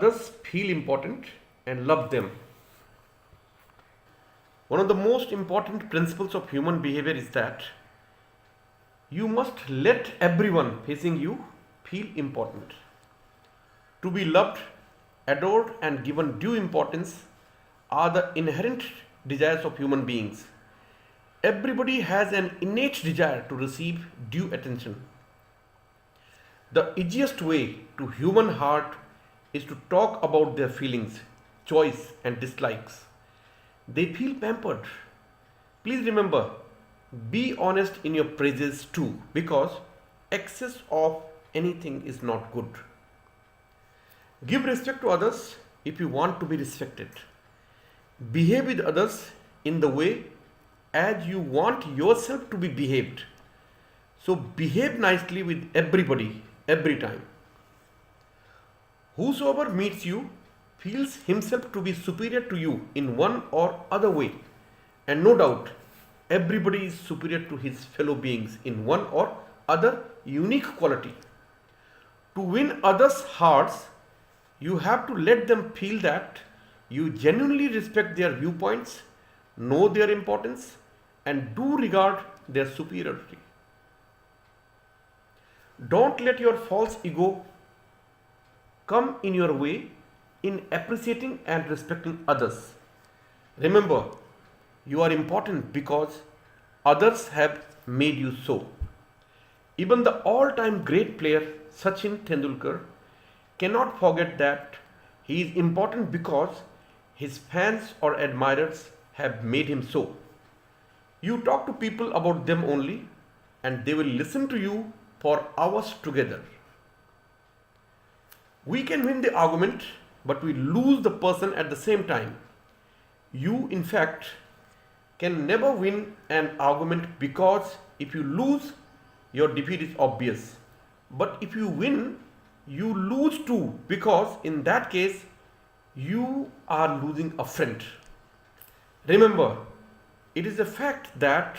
Others feel important and love them. One of the most important principles of human behavior is that you must let everyone facing you feel important. To be loved, adored, and given due importance are the inherent desires of human beings. Everybody has an innate desire to receive due attention. The easiest way to human heart is to talk about their feelings, choice and dislikes. They feel pampered. Please remember, be honest in your praises too, because excess of anything is not good. Give respect to others if you want to be respected. Behave with others in the way as you want yourself to be behaved. So behave nicely with everybody every time. Whosoever meets you feels himself to be superior to you in one or other way. And no doubt, everybody is superior to his fellow beings in one or other unique quality. To win others' hearts, you have to let them feel that you genuinely respect their viewpoints, know their importance, and do regard their superiority. Don't let your false ego come in your way in appreciating and respecting others. Remember, you are important because others have made you so. Even the all time great player Sachin Tendulkar cannot forget that he is important because his fans or admirers have made him so. You talk to people about them only, and they will listen to you for hours together. We can win the argument, but we lose the person at the same time. You, in fact, can never win an argument because if you lose, your defeat is obvious. But if you win, you lose too because in that case, you are losing a friend. Remember, it is a fact that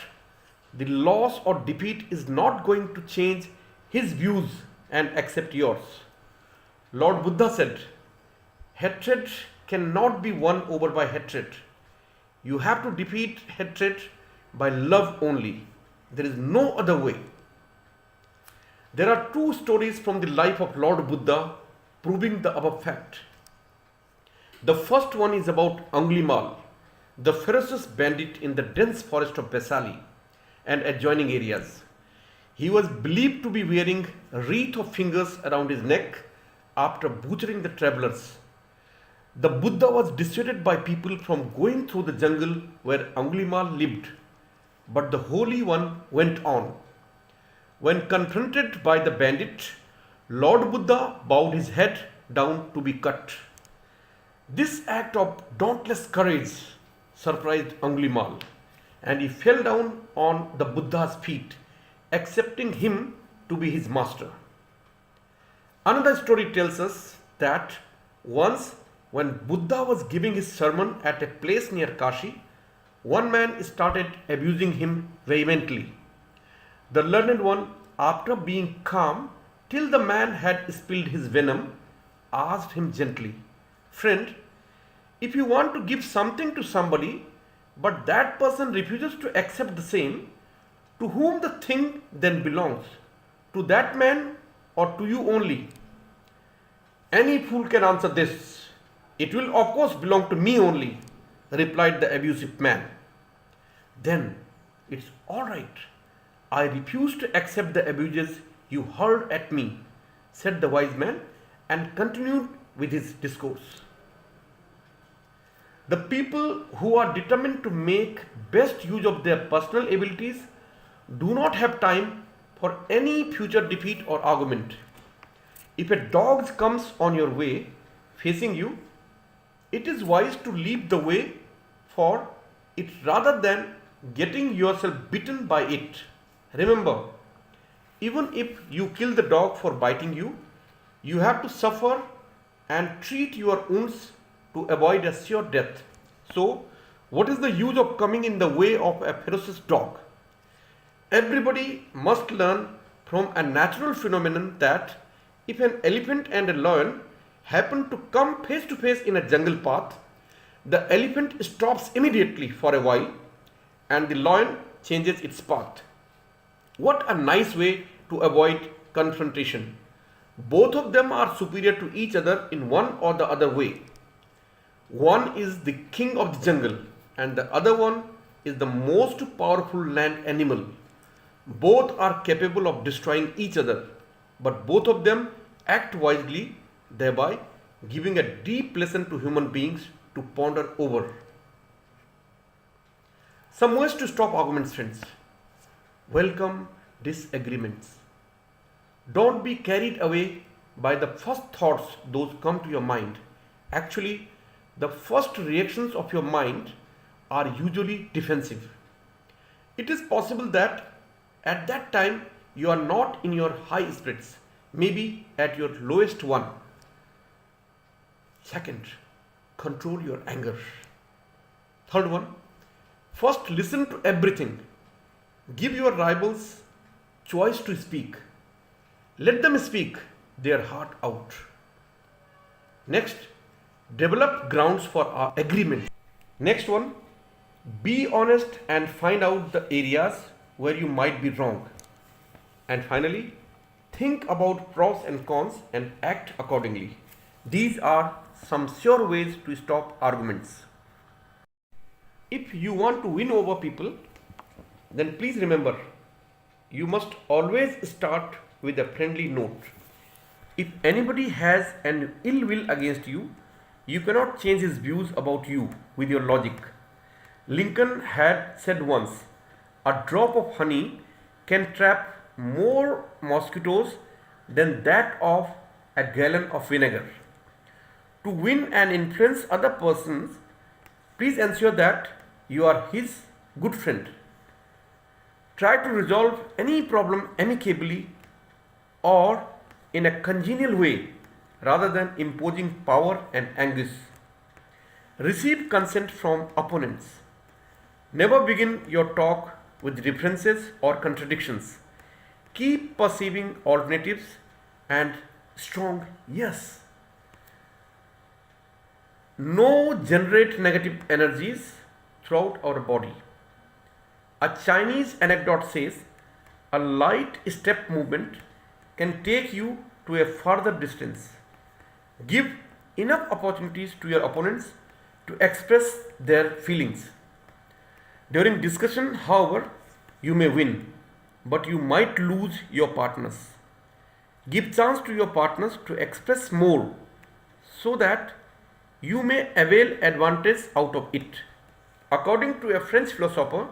the loss or defeat is not going to change his views and accept yours. Lord Buddha said, hatred cannot be won over by hatred. You have to defeat hatred by love only. There is no other way. There are two stories from the life of Lord Buddha proving the above fact. The first one is about Anglimal, the ferocious bandit in the dense forest of Vaisali and adjoining areas. He was believed to be wearing a wreath of fingers around his neck after butchering the travelers. The Buddha was dissuaded by people from going through the jungle where Anglimal lived, but the Holy One went on. When confronted by the bandit, Lord Buddha bowed his head down to be cut. This act of dauntless courage surprised Anglimal, and he fell down on the Buddha's feet, accepting him to be his master. Another story tells us that once when Buddha was giving his sermon at a place near Kashi, one man started abusing him vehemently. The learned one, after being calm till the man had spilled his venom, asked him gently, friend, if you want to give something to somebody, but that person refuses to accept the same, to whom the thing then belongs? To that man or to you only? Any fool can answer this. It will of course belong to me only, replied the abusive man. Then it's all right. I refuse to accept the abuses you hurled at me, said the wise man and continued with his discourse. The people who are determined to make best use of their personal abilities do not have time for any future defeat or argument. If a dog comes on your way facing you, it is wise to leave the way for it rather than getting yourself bitten by it. Remember, even if you kill the dog for biting you, you have to suffer and treat your wounds to avoid a sure death. So, what is the use of coming in the way of a ferocious dog? Everybody must learn from a natural phenomenon that if an elephant and a lion happen to come face to face in a jungle path, the elephant stops immediately for a while and the lion changes its path. What a nice way to avoid confrontation. Both of them are superior to each other in one or the other way. One is the king of the jungle and the other one is the most powerful land animal. Both are capable of destroying each other, but both of them act wisely, thereby giving a deep lesson to human beings to ponder over. Some ways to stop arguments, friends. Welcome disagreements. Don't be carried away by the first thoughts those come to your mind. Actually, the first reactions of your mind are usually defensive. It is possible that at that time you are not in your high spirits, maybe at your lowest one. Second, control your anger. Third one, first listen to everything. Give your rivals choice to speak. Let them speak their heart out. Next, develop grounds for our agreement. Next one, be honest and find out the areas where you might be wrong. And finally, think about pros and cons and act accordingly. These are some sure ways to stop arguments. If you want to win over people, then please remember, you must always start with a friendly note. If anybody has an ill will against you, you cannot change his views about you with your logic. Lincoln had said once, a drop of honey can trap more mosquitoes than that of a gallon of vinegar. To win and influence other persons, please ensure that you are his good friend. Try to resolve any problem amicably or in a congenial way rather than imposing power and anguish. Receive consent from opponents. Never begin your talk with differences or contradictions. Keep perceiving alternatives and strong yes. No generate negative energies throughout our body. A Chinese anecdote says a light step movement can take you to a further distance. Give enough opportunities to your opponents to express their feelings. During discussion, however, you may win, but you might lose your partners. Give chance to your partners to express more so that you may avail advantage out of it. According to a French philosopher,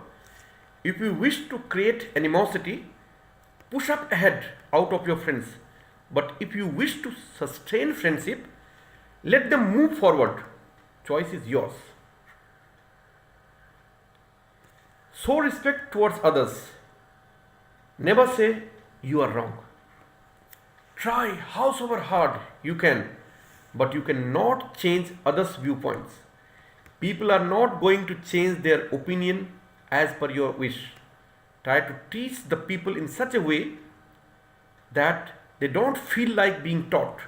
if you wish to create animosity, push up ahead out of your friends. But if you wish to sustain friendship, let them move forward. Choice is yours. Show respect towards others. Never say you are wrong. Try howsoever hard you can, but you cannot change others' viewpoints. People are not going to change their opinion as per your wish. Try to teach the people in such a way that they don't feel like being taught.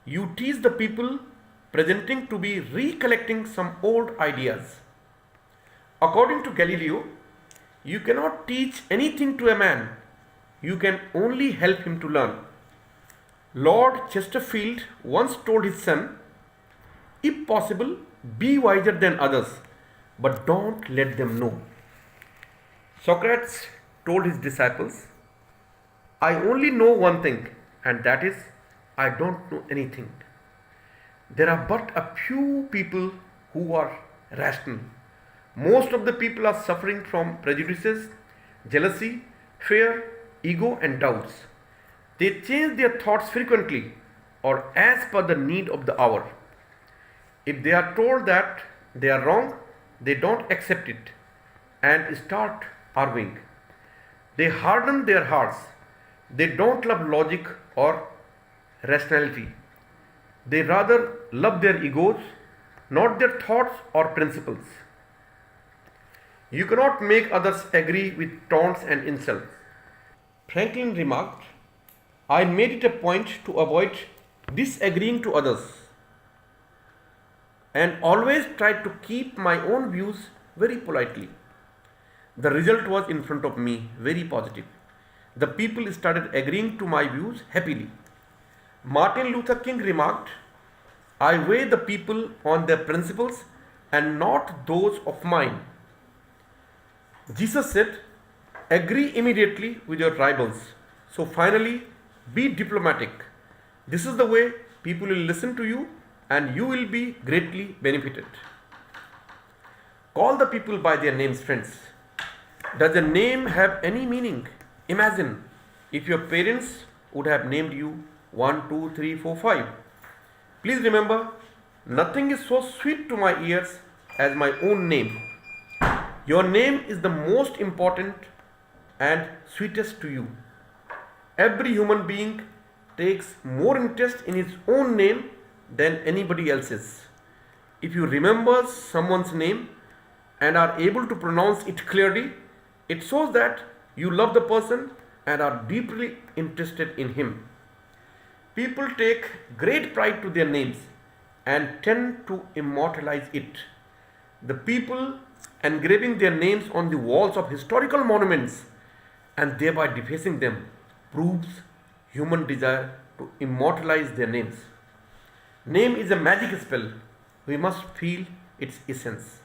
You teach the people presenting to be recollecting some old ideas. According to Galileo, you cannot teach anything to a man. You can only help him to learn. Lord Chesterfield once told his son, if possible, be wiser than others, but don't let them know. Socrates told his disciples, I only know one thing, and that is, I don't know anything. There are but a few people who are rational. Most of the people are suffering from prejudices, jealousy, fear, ego, and doubts. They change their thoughts frequently or as per the need of the hour. If they are told that they are wrong, they don't accept it and start arguing. They harden their hearts. They don't love logic or rationality. They rather love their egos, not their thoughts or principles. You cannot make others agree with taunts and insults. Franklin remarked, I made it a point to avoid disagreeing to others, and always tried to keep my own views very politely. The result was in front of me, very positive. The people started agreeing to my views happily. Martin Luther King remarked, I weigh the people on their principles and not those of mine. Jesus said, agree immediately with your rivals. So finally, be diplomatic. This is the way people will listen to you and you will be greatly benefited. Call the people by their names, friends. Does a name have any meaning? Imagine if your parents would have named you 1, 2, 3, 4, 5. Please remember, nothing is so sweet to my ears as my own name. Your name is the most important and sweetest to you. Every human being takes more interest in his own name than anybody else's. If you remember someone's name and are able to pronounce it clearly, it shows that you love the person and are deeply interested in him. People take great pride to their names and tend to immortalize it. The people engraving their names on the walls of historical monuments and thereby defacing them proves human desire to immortalize their names. Name is a magic spell. We must feel its essence.